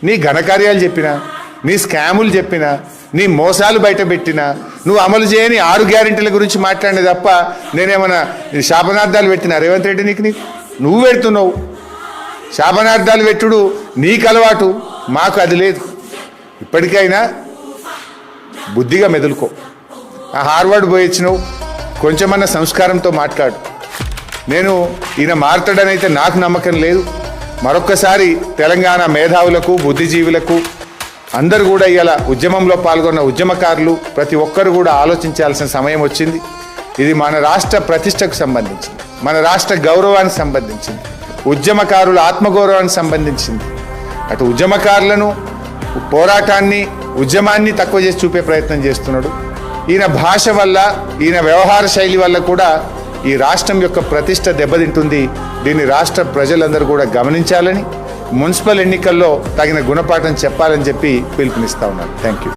నీ ఘనకార్యాలు చెప్పినా, నీ స్కాములు చెప్పినా, నీ మోసాలు బయట పెట్టినా, నువ్వు అమలు చేయని 6 గ్యారెంటీల గురించి మాట్లాడిన తప్ప నేనేమన్నా శాపనార్థాలు పెట్టినా రేవంత్ రెడ్డి నీకు నువ్వు పెడుతున్నావు. శాపనార్థాలు పెట్టుడు నీకు అలవాటు, మాకు అది లేదు. ఇప్పటికైనా బుద్ధిగా మెదులుకో. ఆ హార్వర్డ్ పోయి వచ్చినావు, కొంచెమన్నా సంస్కారంతో మాట్లాడు. నేను ఈయన మారుతాడనైతే నాకు నమ్మకం లేదు. మరొక్కసారి తెలంగాణ మేధావులకు, బుద్ధిజీవులకు అందరూ కూడా ఇలా ఉద్యమంలో పాల్గొన్న ఉద్యమకారులు ప్రతి ఒక్కరు కూడా ఆలోచించాల్సిన సమయం వచ్చింది. ఇది మన రాష్ట్ర ప్రతిష్టకు సంబంధించింది, మన రాష్ట్ర గౌరవానికి సంబంధించింది, ఉద్యమకారుల ఆత్మగౌరవానికి సంబంధించింది. అటు ఉద్యమకారులను, పోరాటాన్ని, ఉద్యమాన్ని తక్కువ చేసి చూపే ప్రయత్నం చేస్తున్నాడు. ఈయన భాష వల్ల, ఈయన వ్యవహార శైలి వల్ల కూడా ఈ రాష్ట్రం యొక్క ప్రతిష్ట దెబ్బతింటుంది. దీన్ని రాష్ట్ర ప్రజలందరూ కూడా గమనించాలని, మున్సిపల్ ఎన్నికల్లో తగిన గుణపాఠం చెప్పాలని చెప్పి పిలుపునిస్తా ఉన్నారు. Thank you.